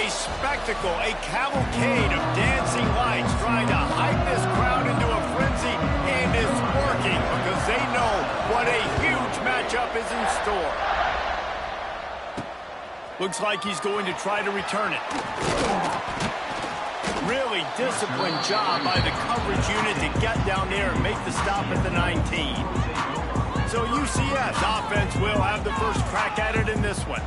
a spectacle, a cavalcade of dancing lights trying to hype this crowd into a frenzy, and it's working because they know what a huge matchup is in store. Looks like he's going to try to return it. Really disciplined job by the coverage unit to get down there and make the stop at the 19. So UCF's offense will have the first crack at it in this one.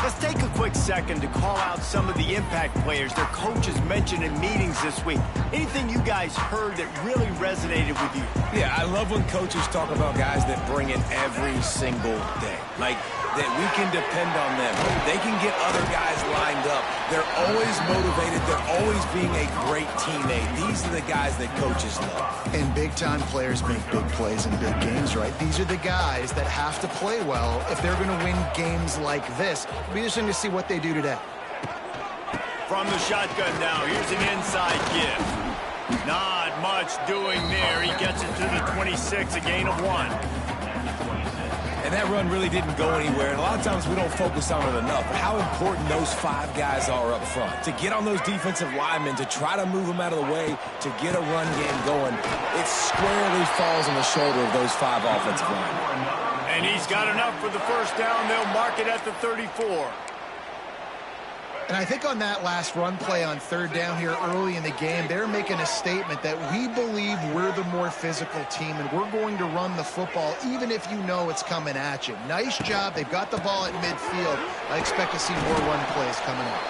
Let's take a quick second to call out some of the impact players their coaches mentioned in meetings this week. Anything you guys heard that really resonated with you? Yeah, I love when coaches talk about guys that bring it every single day. Like, that we can depend on them. They can get other guys lined up. They're always motivated. They're always being a great teammate. These are the guys that coaches love. And big-time players make big plays in big games, right? These are the guys that have to play well if they're going to win games like this. It'll be interesting to see what they do today. From the shotgun now, here's an inside give. Not much doing there. He gets it to the 26, a gain of 1. And that run really didn't go anywhere. And a lot of times we don't focus on it enough. But how important those 5 guys are up front. To get on those defensive linemen, to try to move them out of the way, to get a run game going, it squarely falls on the shoulder of those 5 offensive linemen. And he's got enough for the first down. They'll mark it at the 34. And I think on that last run play on 3rd down here early in the game, they're making a statement that we believe we're the more physical team and we're going to run the football even if you know it's coming at you. Nice job. They've got the ball at midfield. I expect to see more run plays coming up.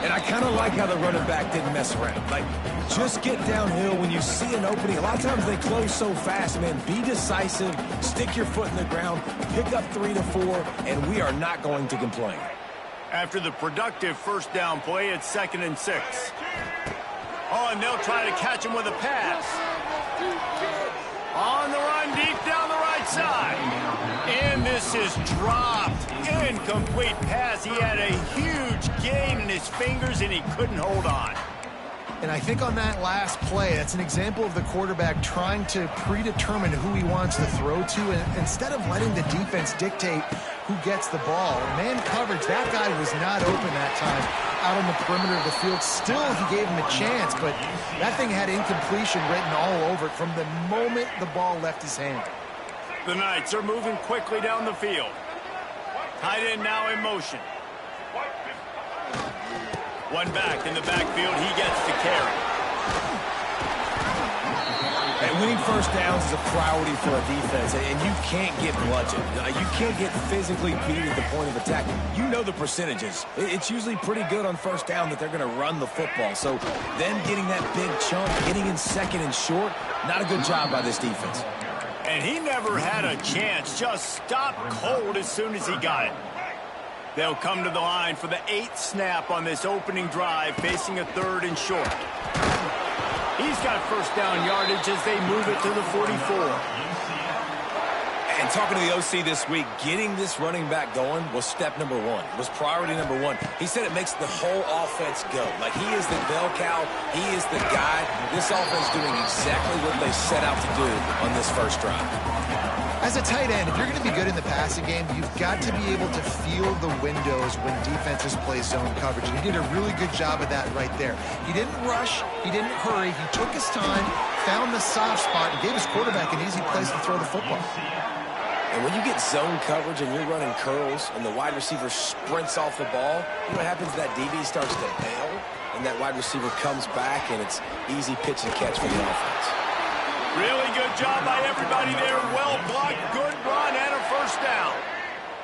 And I kind of like how the running back didn't mess around. Like, just get downhill when you see an opening. A lot of times they close so fast, man. Be decisive, stick your foot in the ground, pick up 3 to 4, and we are not going to complain. After the productive first down play, it's 2nd and 6. Oh, and they'll try to catch him with a pass. On the run, deep down the right side. And this is dropped. Incomplete pass. He had a huge gain in his fingers, and he couldn't hold on. And I think on that last play, that's an example of the quarterback trying to predetermine who he wants to throw to, and instead of letting the defense dictate who gets the ball. Man coverage, that guy was not open that time out on the perimeter of the field. Still, he gave him a chance, but that thing had incompletion written all over it from the moment the ball left his hand. The Knights are moving quickly down the field. Tight end now in motion. One back in the backfield, he gets to carry. And winning first downs is a priority for a defense, and you can't get bludgeoned. You can't get physically beat at the point of attack. You know the percentages. It's usually pretty good on first down that they're going to run the football. So them getting that big chunk, getting in 2nd and short, not a good job by this defense. And he never had a chance, just stopped cold as soon as he got it. They'll come to the line for the 8th snap on this opening drive, facing a 3rd and short. He's got first down yardage as they move it to the 44. And talking to the OC this week, getting this running back going was step number 1. It was priority number 1. He said it makes the whole offense go. Like, he is the bell cow. He is the guy. This offense doing exactly what they set out to do on this first drive. As a tight end, if you're going to be good in the passing game, you've got to be able to feel the windows when defenses play zone coverage. And he did a really good job of that right there. He didn't rush. He didn't hurry. He took his time, found the soft spot, and gave his quarterback an easy place to throw the football. And when you get zone coverage and you're running curls and the wide receiver sprints off the ball, you know what happens? That DB starts to bail, and that wide receiver comes back, and it's easy pitch and catch for the offense. Really good job by everybody there. Well blocked, good run, and a first down.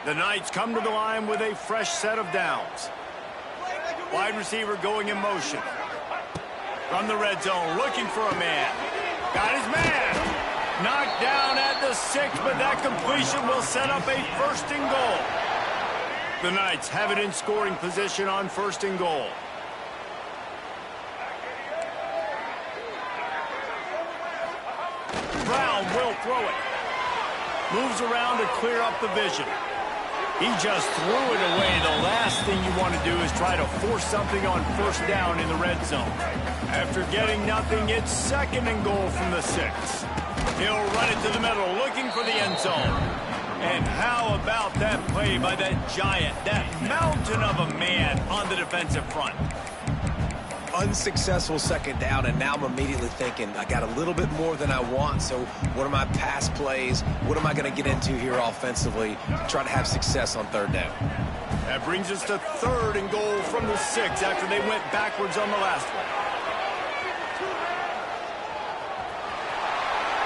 The Knights come to the line with a fresh set of downs. Wide receiver going in motion. From the red zone, looking for a man. Got his man. Knocked down at the 6, but that completion will set up a 1st and goal. The Knights have it in scoring position on 1st and goal. Brown will throw it. Moves around to clear up the vision. He just threw it away. The last thing you want to do is try to force something on first down in the red zone. After getting nothing, it's 2nd and goal from the 6. He'll run it to the middle, looking for the end zone. And how about that play by that giant, that mountain of a man on the defensive front? Unsuccessful second down, and now I'm immediately thinking, I got a little bit more than I want, so what are my pass plays? What am I going to get into here offensively to try to have success on third down? That brings us to 3rd and goal from the 6 after they went backwards on the last one.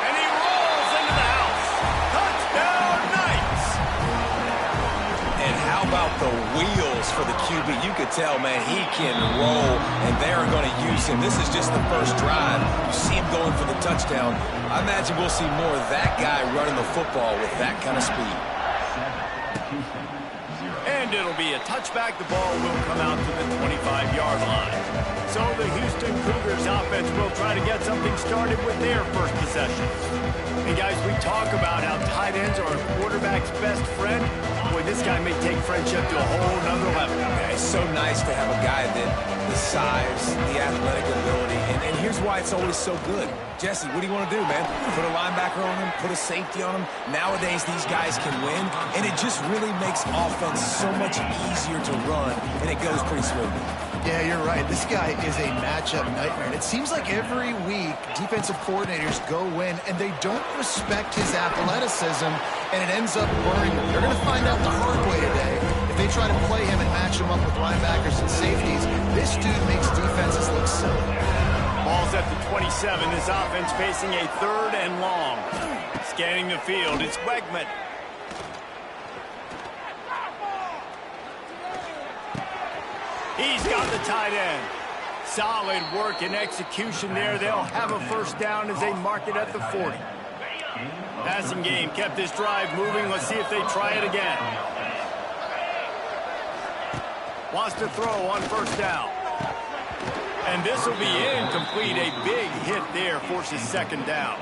And he rolls into the house. Touchdown, Knights! And how about the wheels for the QB? You could tell, man, he can roll, and they're going to use him. This is just the first drive. You see him going for the touchdown. I imagine we'll see more of that guy running the football with that kind of speed. And it'll be a touchback. The ball will come out to the 25-yard line. So the Houston Cougars offense will try to get something started with their first possession. And guys, we talk about how tight ends are a quarterback's best friend. Boy, this guy may take friendship to a whole nother level. Yeah, it's so nice to have a guy that the size, the athletic ability, and here's why it's always so good. Jesse, what do you want to do, man? Put a linebacker on him, put a safety on him. Nowadays, these guys can win, and it just really makes offense so much easier to run, and it goes pretty smoothly. Yeah, you're right. This guy is a matchup nightmare. And it seems like every week defensive coordinators go in and they don't respect his athleticism, and it ends up burning him. They're going to find out the hard way today. If they try to play him and match him up with linebackers and safeties, this dude makes defenses look silly. Ball's at the 27. This offense facing a 3rd and long. Scanning the field, it's Wegman. He's got the tight end. Solid work and execution there. They'll have a first down as they mark it at the 40. Passing game kept this drive moving. Let's see if they try it again. Wants to throw on first down. And this will be incomplete. A big hit there forces 2nd down.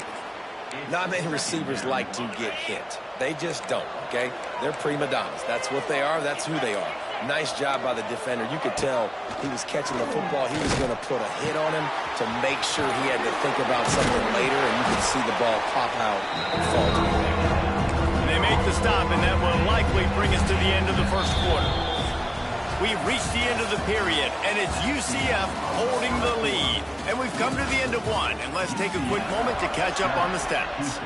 Not many receivers like to get hit. They just don't, okay? They're prima donnas. That's what they are. That's who they are. Nice job by the defender. You could tell he was catching the football. He was going to put a hit on him to make sure he had to think about something later, and you could see the ball pop out and fall to the ground. They make the stop, and that will likely bring us to the end of the first quarter. We've reached the end of the period, and it's UCF holding the lead. And we've come to the end of one, and let's take a quick moment to catch up on the stats.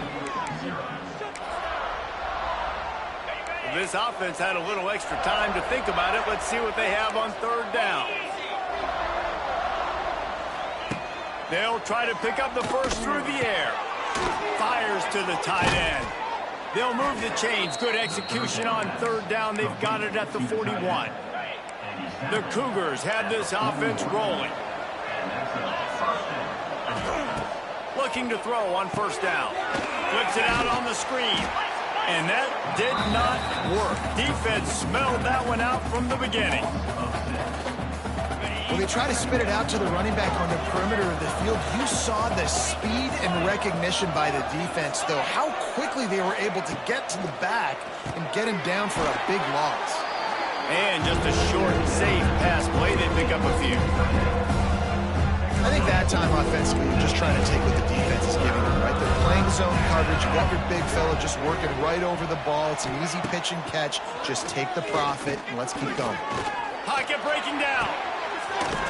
This offense had a little extra time to think about it. Let's see what they have on 3rd down. They'll try to pick up the first through the air. Fires to the tight end. They'll move the chains. Good execution on 3rd down. They've got it at the 41. The Cougars had this offense rolling. Looking to throw on first down. Flips it out on the screen. And that did not work. Defense smelled that one out from the beginning. When they try to spit it out to the running back on the perimeter of the field, you saw the speed and recognition by the defense, though, how quickly they were able to get to the back and get him down for a big loss. And just a short, safe pass play. They pick up a few. I think that time offensively, you're just trying to take what the defense is giving them, right? They're playing zone coverage. You got your big fella just working right over the ball. It's an easy pitch and catch. Just take the profit, and let's keep going. Pocket breaking down.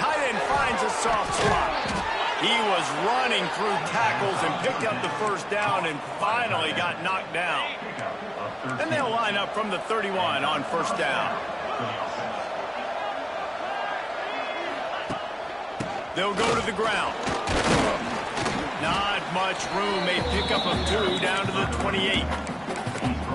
Tight end finds a soft spot. He was running through tackles and picked up the first down and finally got knocked down. And they'll line up from the 31 on first down. They'll go to the ground. Not much room. They pick up a 2 down to the 28.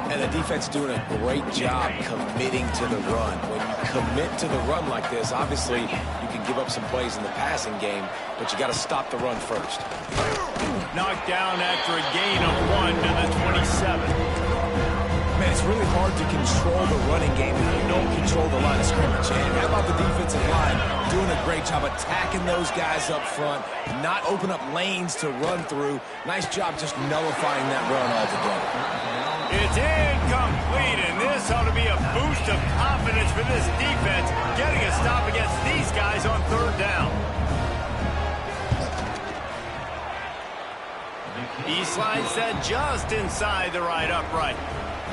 And the defense doing a great job committing to the run. When you commit to the run like this, obviously you can give up some plays in the passing game, but you got to stop the run first. Knocked down after a gain of 1 to the 27. Man, it's really hard to control the running game if you don't control the line of scrimmage. And how about the defensive line doing a great job attacking those guys up front, not open up lanes to run through. Nice job just nullifying that run altogether. It's incomplete, and this ought to be a boost of confidence for this defense, getting a stop against these guys on 3rd down. Eastline set just inside the right upright.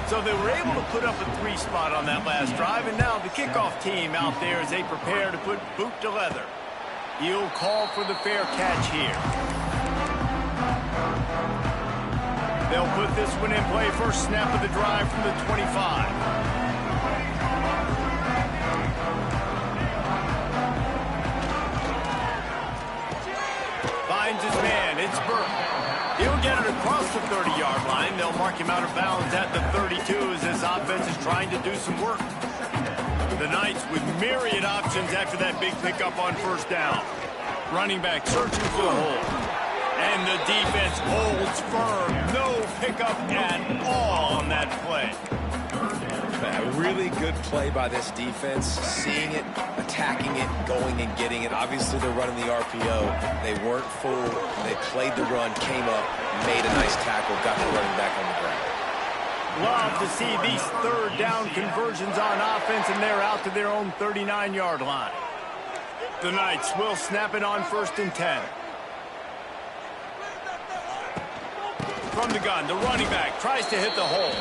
So they were able to put up a 3 spot on that last drive, and now the kickoff team out there as they prepare to put boot to leather. He'll call for the fair catch here. They'll put this one in play. First snap of the drive from the 25. Finds his man. It's Burke. He'll get it across the 30-yard line. They'll mark him out of bounds at the 32 as this offense is trying to do some work. The Knights with myriad options after that big pickup on first down. Running back searching for the hole. And the defense holds firm. No pickup at all on that play. A really good play by this defense. Seeing it, attacking it, going and getting it. Obviously, they're running the RPO. They weren't fooled. They played the run, came up, made a nice tackle, got the running back on the ground. Love to see these third down conversions on offense, and they're out to their own 39-yard line. The Knights will snap it on 1st and 10. From the gun, the running back tries to hit the hole.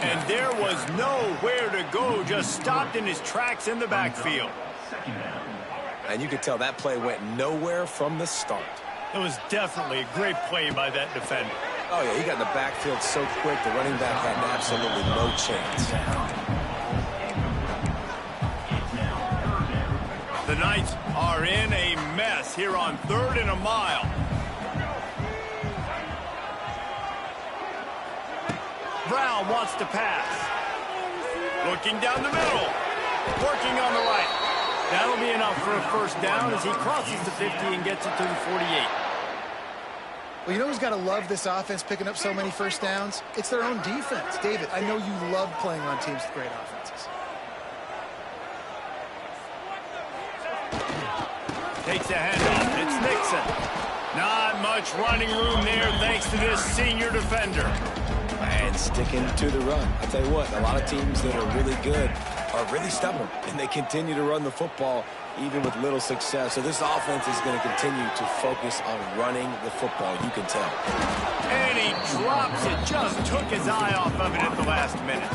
And there was nowhere to go, just stopped in his tracks in the backfield. And you could tell that play went nowhere from the start. It was definitely a great play by that defender. Oh, yeah, he got in the backfield so quick, the running back had absolutely no chance. The Knights are in a mess here on 3rd and a mile. Brown wants to pass. Looking down the middle. Working on the right. That'll be enough for a first down as he crosses the 50 and gets it to the 48. Well, you know who's got to love this offense picking up so many first downs? It's their own defense. David, I know you love playing on teams with great offenses. Takes a handoff. It's Nixon. Not much running room there thanks to this senior defender. And sticking to the run. I'll tell you what, a lot of teams that are really good are really stubborn, and they continue to run the football even with little success. So this offense is going to continue to focus on running the football, you can tell. And he drops it, just took his eye off of it at the last minute.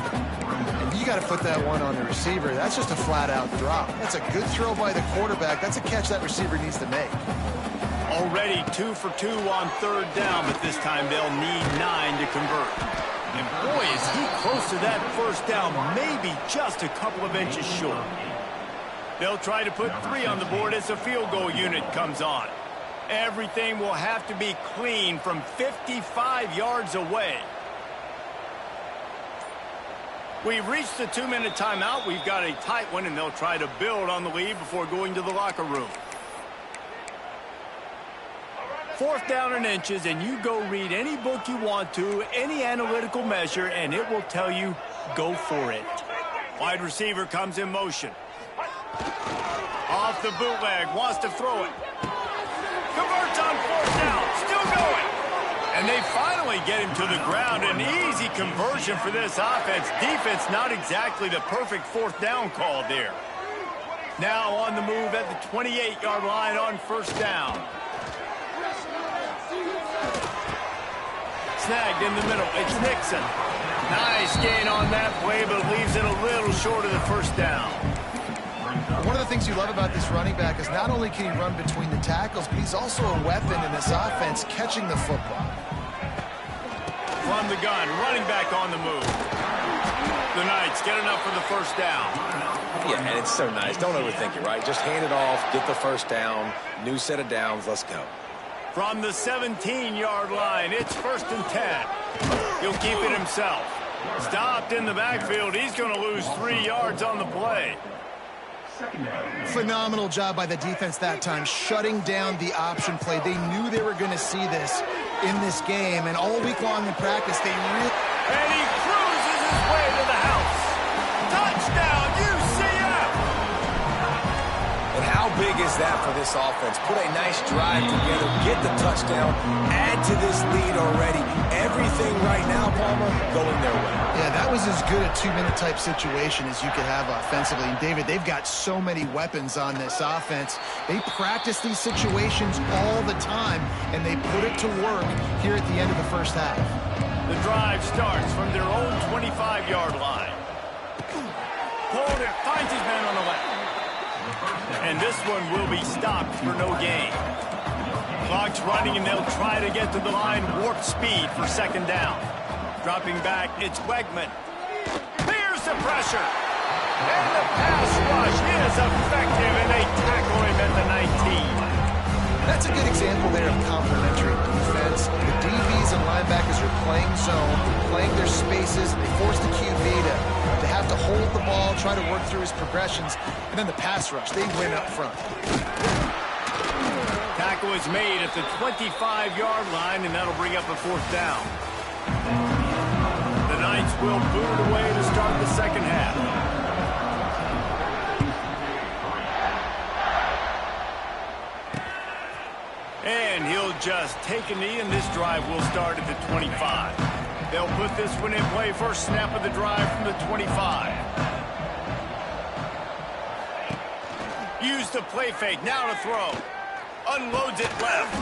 And you got to put that one on the receiver. That's just a flat-out drop. That's a good throw by the quarterback. That's a catch that receiver needs to make. Already 2 for 2 on 3rd down, but this time they'll need 9 to convert. And boy, is he close to that first down, maybe just a couple of inches short. They'll try to put 3 on the board as the field goal unit comes on. Everything will have to be clean from 55 yards away. We've reached the 2-minute timeout. We've got a tight one, and they'll try to build on the lead before going to the locker room. 4th down and inches, and you go read any book you want to, any analytical measure, and it will tell you, go for it. Wide receiver comes in motion. Off the bootleg, wants to throw it. Converts on 4th down, still going. And they finally get him to the ground. An easy conversion for this offense. Defense not exactly the perfect 4th down call there. Now on the move at the 28-yard line on 1st down. Snagged in the middle. It's Nixon. Nice gain on that play, but leaves it a little short of the first down. One of the things you love about this running back is not only can he run between the tackles, but he's also a weapon in this offense catching the football. From the gun, running back on the move. The Knights get enough for the first down. Yeah, and it's so nice. Don't overthink it, right? Just hand it off, get the first down, new set of downs, let's go. From the 17-yard line, it's 1st and 10. He'll keep it himself. Stopped in the backfield. He's going to lose 3 yards on the play. Phenomenal job by the defense that time, shutting down the option play. They knew they were going to see this in this game, and all week long in practice, they really... And he cruises his way to the house. Touchdown, UCF! And how big is that for this offense? Put a nice drive together, get the touchdown, add to this lead already. Everything right now, Palmer, going their way. Yeah, that was as good a 2-minute type situation as you could have offensively. And David, they've got so many weapons on this offense. They practice these situations all the time, and they put it to work here at the end of the first half. The drive starts from their own 25-yard line. Pulled it, finds his man on the left. And this one will be stopped for no gain. Clock's running, and they'll try to get to the line warp speed for second down. Dropping back, it's Wegman. Here's the pressure. And the pass rush is effective, and they tackle him at the 19. That's a good example there of complementary defense. The DBs and linebackers are playing zone, playing their spaces. They force the QB to have to hold the ball, try to work through his progressions, and then the pass rush, they win up front. Tackle is made at the 25-yard line, and that'll bring up a fourth down. The Knights will boot it away to start the second half. And he'll just take a knee, and this drive will start at the 25. They'll put this one in play. First snap of the drive from the 25. Use the play fake. Now to throw. Unloads it left.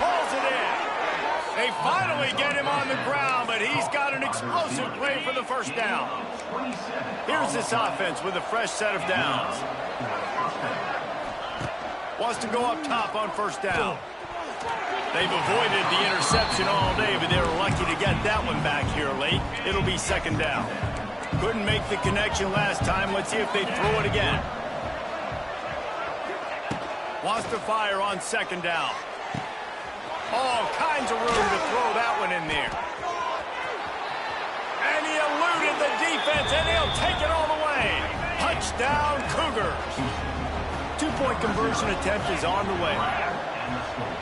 Pulls it in. They finally get him on the ground, but he's got an explosive play for the first down. Here's this offense with a fresh set of downs. Wants to go up top on first down. They've avoided the interception all day, but they were lucky to get that one back here late. It'll be second down. Couldn't make the connection last time. Let's see if they throw it again. Wants to fire on second down. All kinds of room to throw that one in there. And he eluded the defense, and he'll take it all the way. Touchdown, Cougars. Two-point conversion attempt is on the way.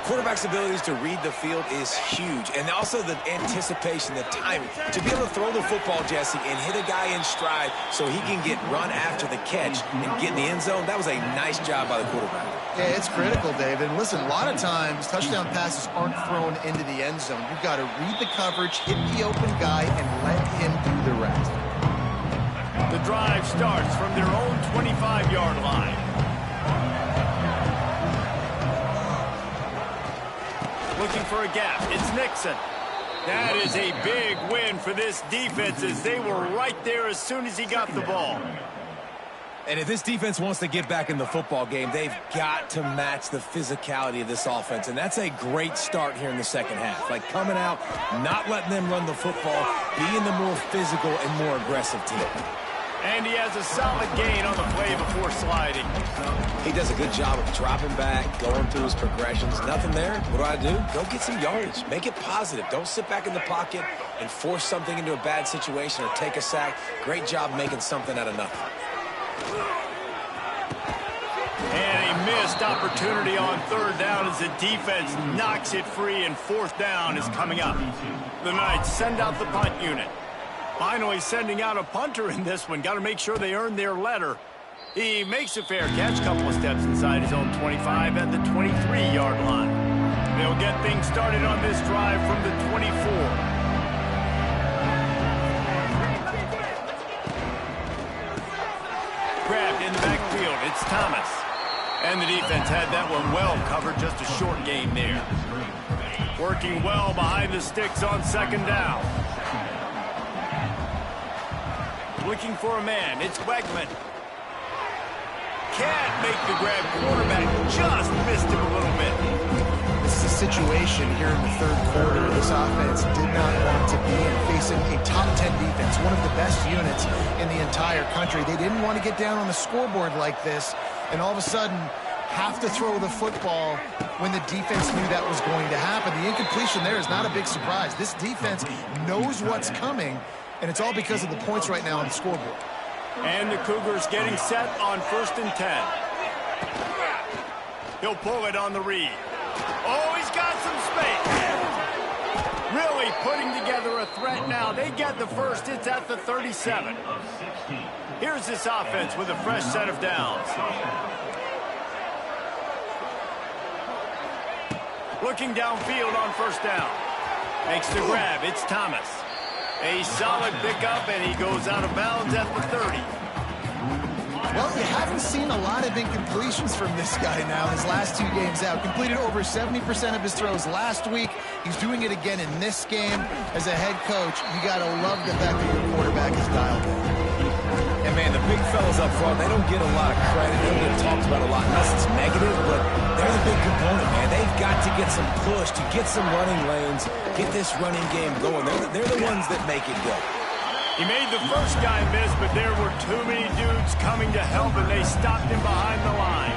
Quarterback's abilities to read the field is huge, and also the anticipation, the timing. To be able to throw the football, Jesse, and hit a guy in stride so he can get run after the catch and get in the end zone, that was a nice job by the quarterback. Yeah, it's critical, David. And listen, a lot of times, touchdown passes aren't thrown into the end zone. You've got to read the coverage, hit the open guy, and let him do the rest. The drive starts from their own 25-yard line. Looking for a gap. It's Nixon. That is a big win for this defense, as they were right there as soon as he got the ball. And if this defense wants to get back in the football game, they've got to match the physicality of this offense. And that's a great start here in the second half. Like coming out, not letting them run the football, being the more physical and more aggressive team. And he has a solid gain on the play before sliding. He does a good job of dropping back, going through his progressions. Nothing there. What do? Go get some yardage. Make it positive. Don't sit back in the pocket and force something into a bad situation or take a sack. Great job making something out of nothing. And a missed opportunity on third down as the defense knocks it free, and fourth down is coming up. The Knights send out the punt unit. Finally sending out a punter in this one. Got to make sure they earn their letter. He makes a fair catch, couple of steps inside his own 25 at the 23-yard line. They'll get things started on this drive from the 24. Grabbed in the backfield. It's Thomas. And the defense had that one well covered. Just a short gain there. Working well behind the sticks on second down. Looking for a man. It's Wegman. Can't make the grab. Quarterback just missed him a little bit. This is a situation here in the third quarter. This offense did not want to be in, facing a top 10 defense, one of the best units in the entire country. They didn't want to get down on the scoreboard like this, and all of a sudden have to throw the football when the defense knew that was going to happen. The incompletion there is not a big surprise. This defense knows what's coming, and it's all because of the points right now on the scoreboard. And the Cougars getting set on 1st and 10. He'll pull it on the read. Oh, he's got some space. Really putting together a threat now. They get the first. It's at the 37. Here's this offense with a fresh set of downs. Looking downfield on first down. Makes the grab. It's Thomas. A solid pickup, and he goes out of bounds at the 30. Well, you haven't seen a lot of incompletions from this guy now his last 2 games out. Completed over 70% of his throws last week. He's doing it again in this game. As a head coach, you got to love the fact that your quarterback is dialed in. And, man, the big fellas up front, they don't get a lot of credit. They don't get talked about a lot unless it's negative, but they're the big component, man. They've got to get some push, to get some running lanes, get this running game going. They're the ones that make it go. He made the first guy miss, but there were too many dudes coming to help, and they stopped him behind the line.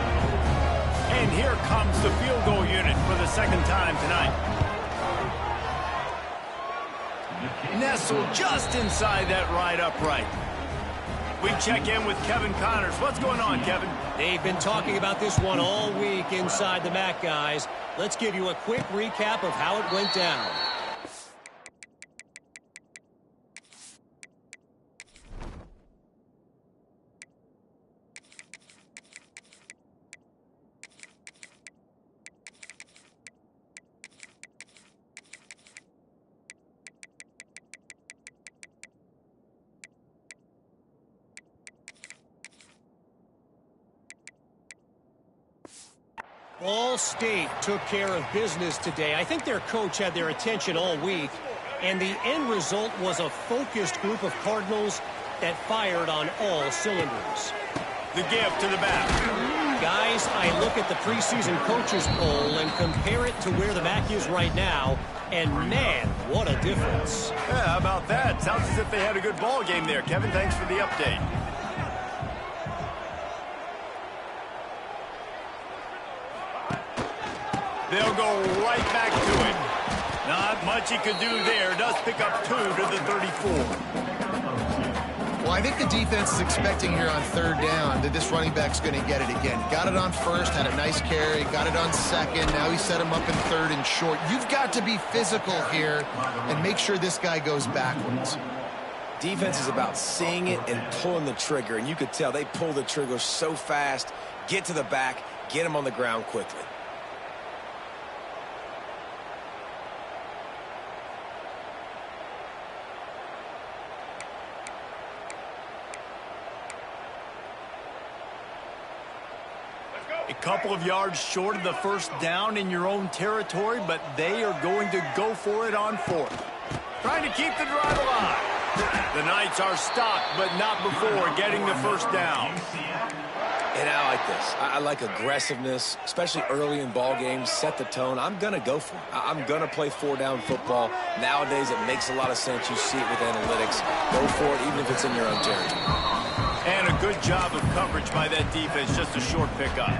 And here comes the field goal unit for the second time tonight. Nestled just inside that right upright. We check in with Kevin Connors. What's going on, Kevin? They've been talking about this one all week inside the MAC, guys. Let's give you a quick recap of how it went down. Ball State took care of business today. I think their coach had their attention all week, and the end result was a focused group of Cardinals that fired on all cylinders. The gift to the back. Guys, I look at the preseason coaches poll and compare it to where the MAC is right now, and man, what a difference. Yeah, how about that? Sounds as if they had a good ball game there. Kevin, thanks for the update. They'll go right back to it. Not much he could do there. Does pick up 2 to the 34. Well, I think the defense is expecting here on 3rd down that this running back's going to get it again. Got it on 1st, had a nice carry, got it on 2nd. Now he set him up in 3rd and short. You've got to be physical here and make sure this guy goes backwards. Defense is about seeing it and pulling the trigger, and you could tell they pull the trigger so fast, get to the back, get him on the ground quickly. A couple of yards short of the first down in your own territory, but they are going to go for it on 4th. Trying to keep the drive alive. The Knights are stopped, but not before getting the first down. And I like this. I like aggressiveness, especially early in ball games. Set the tone. I'm going to go for it. I'm going to play 4-down football. Nowadays, it makes a lot of sense. You see it with analytics. Go for it, even if it's in your own territory. And a good job of coverage by that defense. Just a short pickup.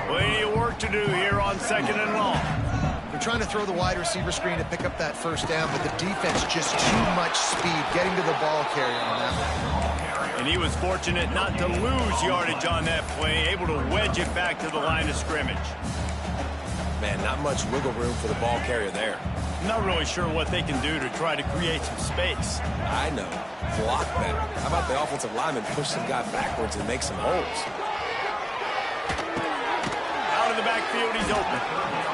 Plenty of work to do here on 2nd and long. They're trying to throw the wide receiver screen to pick up that first down, but the defense just too much speed getting to the ball carrier on that one. And he was fortunate not to lose yardage on that play, able to wedge it back to the line of scrimmage. Man, not much wiggle room for the ball carrier there. Not really sure what they can do to try to create some space. I know. Block better. How about the offensive lineman push some guy backwards and make some holes? Out of the backfield, he's open.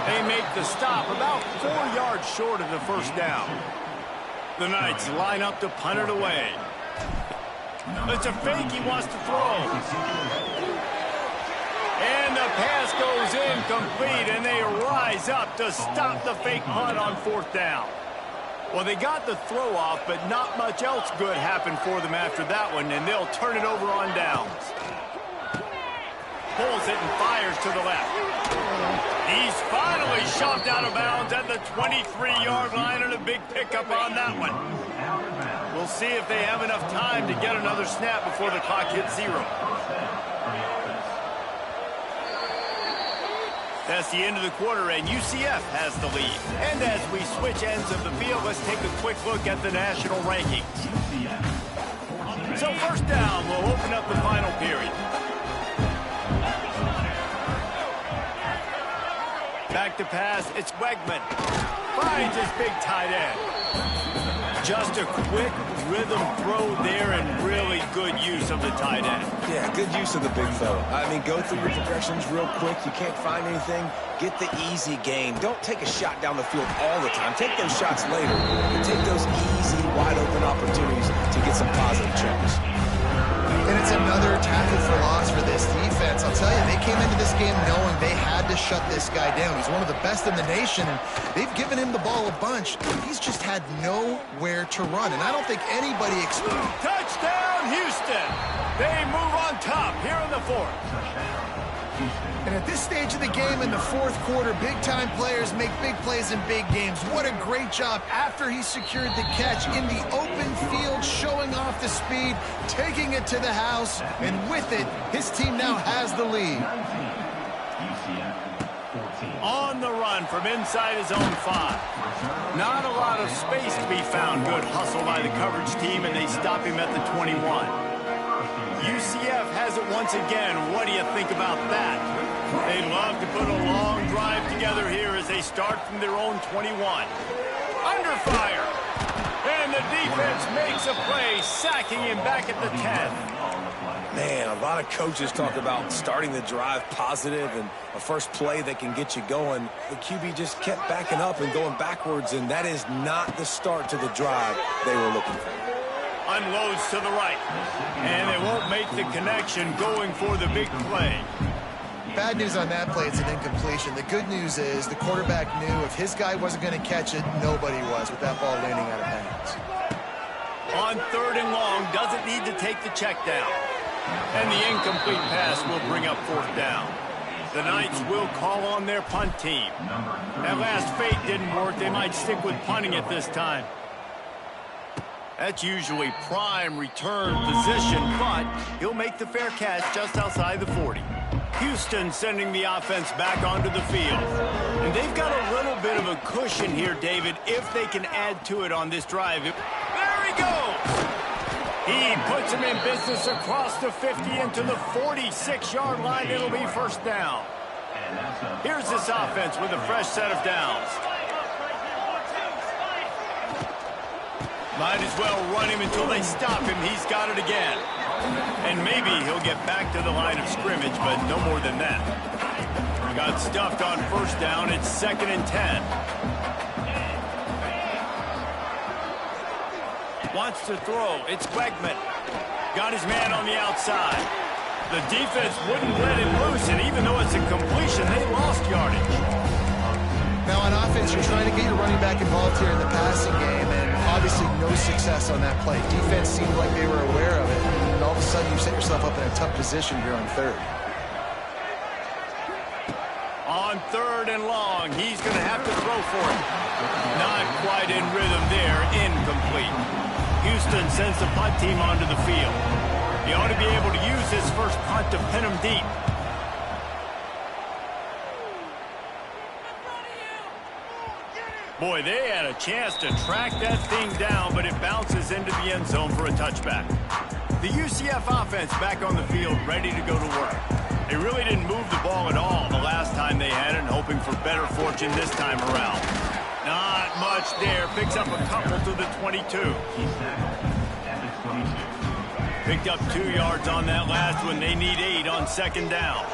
They make the stop about 4 yards short of the first down. The Knights line up to punt it away. It's a fake he wants to throw. And the pass goes incomplete, and they rise up to stop the fake punt on 4th down. Well, they got the throw off, but not much else good happened for them after that one, and they'll turn it over on downs. Pulls it and fires to the left. He's finally shoved out of bounds at the 23-yard line, and a big pickup on that one. We'll see if they have enough time to get another snap before the clock hits 0. That's the end of the quarter, and UCF has the lead. And as we switch ends of the field, let's take a quick look at the national rankings. So 1st down will open up the final period. Back to pass, it's Wegman. Finds his big tight end. Just a quick rhythm throw there and really good use of the tight end. Yeah, good use of the big fella. I mean, go through your progressions real quick. You can't find anything. Get the easy gain. Don't take a shot down the field all the time. Take those shots later. But take those easy, wide-open opportunities to get some positive checks. And it's another tackle for loss for this defense. I'll tell you, they came into this game knowing they had to shut this guy down. He's one of the best in the nation, and they've given him the ball a bunch. He's just had nowhere to run, and I don't think anybody expected. Touchdown, Houston! They move on top here in the fourth. And at this stage of the game in the fourth quarter, big-time players make big plays in big games. What a great job after he secured the catch in the open field, showing off the speed, taking it to the house, and with it, his team now has the lead. On the run from inside his own 5. Not a lot of space to be found. Good hustle by the coverage team, and they stop him at the 21. UCF has it once again. What do you think about that? They love to put a long drive together here as they start from their own 21. Under fire. And the defense makes a play, sacking him back at the 10. Man, a lot of coaches talk about starting the drive positive and a first play that can get you going. The QB just kept backing up and going backwards, and that is not the start to the drive they were looking for. Unloads to the right. And they won't make the connection going for the big play. Bad news on that play, it's an incompletion. The good news is the quarterback knew if his guy wasn't going to catch it, nobody was with that ball landing out of bounds. On 3rd and long, doesn't need to take the check down. And the incomplete pass will bring up 4th down. The Knights will call on their punt team. That last fake didn't work. They might stick with punting it this time. That's usually prime return position, but he'll make the fair catch just outside the 40. Houston sending the offense back onto the field. And they've got a little bit of a cushion here, David, if they can add to it on this drive. There he goes! He puts him in business across the 50 into the 46-yard line. It'll be 1st down. Here's this offense with a fresh set of downs. Might as well run him until they stop him. He's got it again. And maybe he'll get back to the line of scrimmage, but no more than that. Got stuffed on 1st down. It's 2nd and 10. Wants to throw. It's Wegman. Got his man on the outside. The defense wouldn't let him loose, and even though it's a completion, they lost yardage. Now on offense, you're trying to get your running back involved here in the passing game, and obviously no success on that play. Defense seemed like they were aware of it, and all of a sudden you set yourself up in a tough position here on 3rd. On 3rd and long, he's going to have to throw for it. Not quite in rhythm there, incomplete. Houston sends the punt team onto the field. He ought to be able to use his first punt to pin him deep. Boy, they had a chance to track that thing down, but it bounces into the end zone for a touchback. The UCF offense back on the field, ready to go to work. They really didn't move the ball at all the last time they had it, hoping for better fortune this time around. Not much there. Picks up a couple to the 22. Picked up 2 yards on that last one. They need 8 on 2nd down.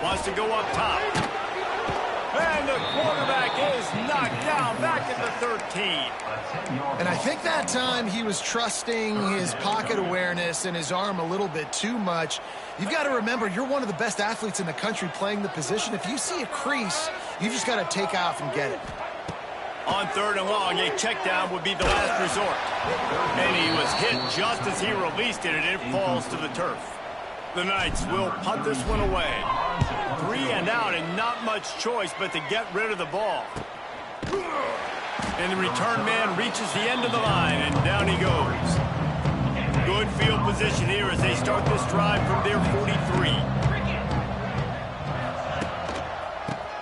Wants to go up top. And the quarterback is knocked down back at the 13. And I think that time he was trusting his pocket awareness and his arm a little bit too much. You've got to remember, you're one of the best athletes in the country playing the position. If you see a crease, you just got to take off and get it. On 3rd and long, a check down would be the last resort. And he was hit just as he released it, and it falls to the turf. The Knights will punt this one away. 3 and out, and not much choice but to get rid of the ball. And the return man reaches the end of the line, and down he goes. Good field position here as they start this drive from their 43.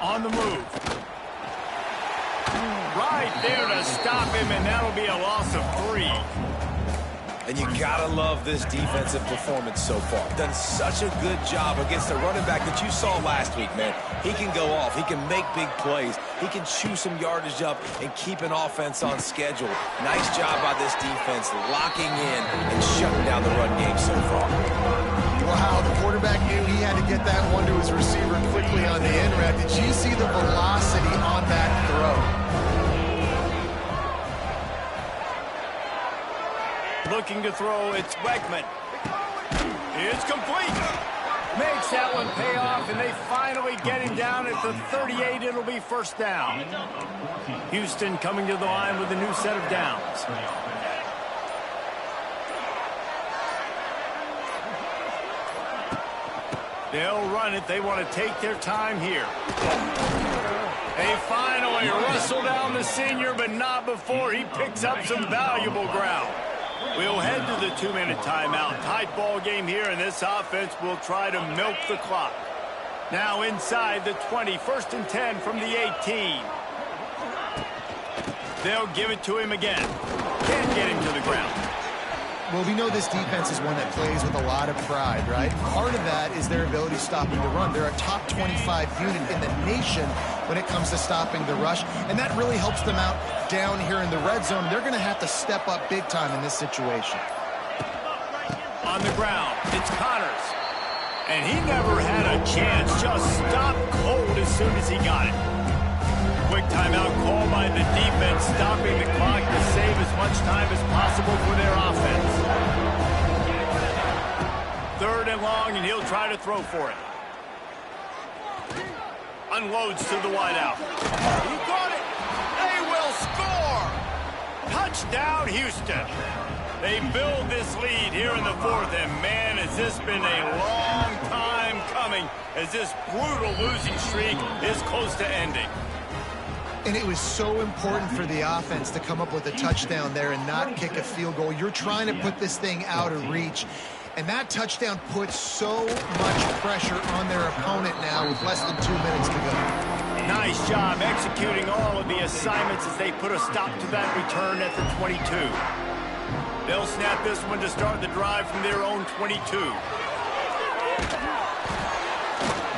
On the move. Right there to stop him, and that'll be a loss of 3. And you gotta love this defensive performance so far. Done such a good job against a running back that you saw last week, man. He can go off. He can make big plays. He can chew some yardage up and keep an offense on schedule. Nice job by this defense locking in and shutting down the run game so far. Wow, the quarterback knew he had to get that one to his receiver quickly on the end route. Did you see the velocity on that throw? Looking to throw, it's Wegman. It's complete. Makes that one pay off, and they finally get him down at the 38. It'll be first down. Houston coming to the line with a new set of downs. They'll run it. They want to take their time here. They finally wrestle down the senior, but not before he picks up some valuable ground. We'll head to the 2-minute timeout. Tight ball game here, and this offense will try to milk the clock. Now inside the 20, 1st and 10 from the 18. They'll give it to him again. Can't get him to the ground. Well, we know this defense is one that plays with a lot of pride, right? Part of that is their ability stopping the run. They're a top 25 unit in the nation when it comes to stopping the rush, and that really helps them out down here in the red zone. They're going to have to step up big time in this situation. On the ground, it's Connors. And he never had a chance, just stopped cold as soon as he got it. Quick timeout call by the defense, stopping the clock to save as much time as possible for their offense. 3rd and long, and he'll try to throw for it. Unloads to the wideout. He got it. They will score. Touchdown, Houston. They build this lead here in the 4th, and man, has this been a long time coming as this brutal losing streak is close to ending. And it was so important for the offense to come up with a touchdown there and not kick a field goal. You're trying to put this thing out of reach. And that touchdown puts so much pressure on their opponent now with less than 2 minutes to go. Nice job executing all of the assignments as they put a stop to that return at the 22. They'll snap this one to start the drive from their own 22.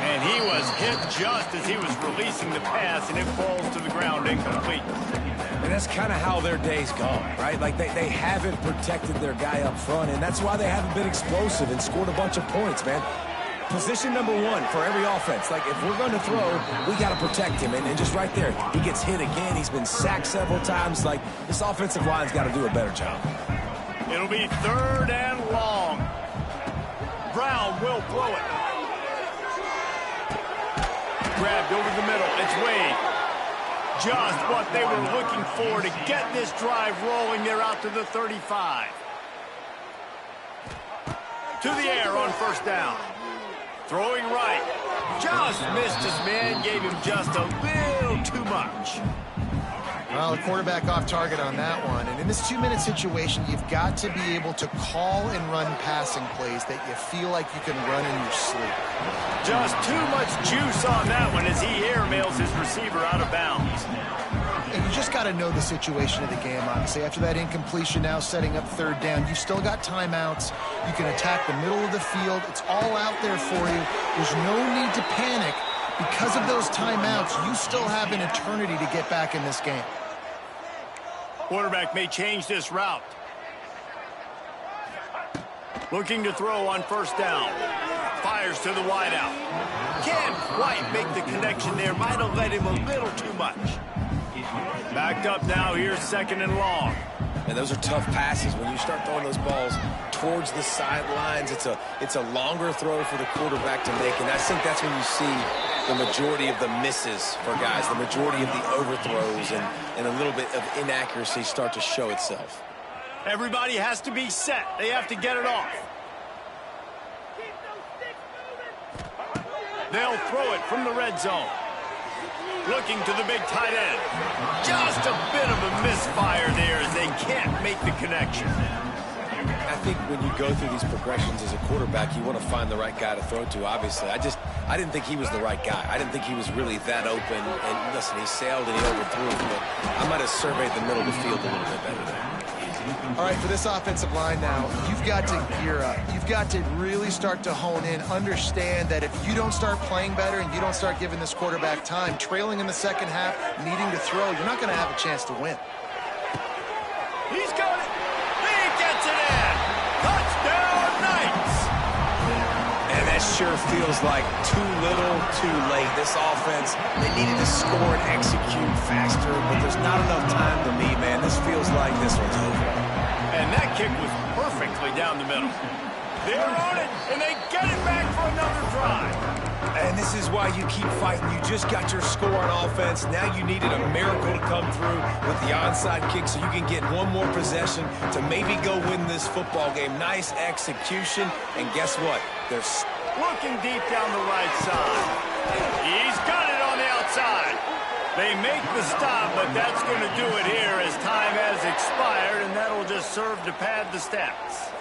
And he was hit just as he was releasing the pass, and it falls to the ground incomplete. And that's kind of how their day's gone, right? Like they haven't protected their guy up front, and that's why they haven't been explosive and scored a bunch of points, man. Position number 1 for every offense. Like, if we're going to throw, we got to protect him. And just right there, he gets hit again. He's been sacked several times. Like, this offensive line's got to do a better job. It'll be 3rd and long. Brown will throw it. Grabbed over the middle. It's Wade. Just what they were looking for to get this drive rolling. They're out to the 35. To the air on 1st down. Throwing right. Just missed his man. Gave him just a little too much. Well, the quarterback off target on that one. And in this 2-minute situation, you've got to be able to call and run passing plays that you feel like you can run in your sleep. Just too much juice on that one as he airmails his receiver out of bounds. And you just got to know the situation of the game, obviously. After that incompletion, now setting up 3rd down, you've still got timeouts. You can attack the middle of the field. It's all out there for you. There's no need to panic. Because of those timeouts, you still have an eternity to get back in this game. Quarterback may change this route. Looking to throw on 1st down. Fires to the wideout. Can't quite make the connection there. Might have led him a little too much. Backed up now. Here's 2nd and long. And those are tough passes. When you start throwing those balls towards the sidelines, it's a longer throw for the quarterback to make. And I think that's when you see the majority of the misses for guys, the majority of the overthrows and a little bit of inaccuracy start to show itself. Everybody has to be set. They have to get it off. They'll throw it from the red zone. Looking to the big tight end. Just a bit of a misfire there as they can't make the connection. I think when you go through these progressions as a quarterback, you want to find the right guy to throw to, obviously. I didn't think he was the right guy. I didn't think he was really that open. And listen, he sailed and he overthrew him, but I might have surveyed the middle of the field a little bit better there. All right, for this offensive line now, you've got to gear up. You've got to really start to hone in, understand that if you don't start playing better and you don't start giving this quarterback time, trailing in the 2nd half, needing to throw, you're not going to have a chance to win. He's got it. He gets it in. Touchdown, Knights. And that sure feels like too little, too late. This offense, they needed to score and execute faster, but there's not enough time to me, man. This feels like this one's over. And that kick was perfectly down the middle. They're on it, and they get it back for another drive. And this is why you keep fighting. You just got your score on offense. Now you needed a miracle to come through with the onside kick so you can get one more possession to maybe go win this football game. Nice execution. And guess what? They're looking deep down the right side. He's got it on the outside. They make the stop, but that's going to do it here as time has expired, and that'll just serve to pad the stats.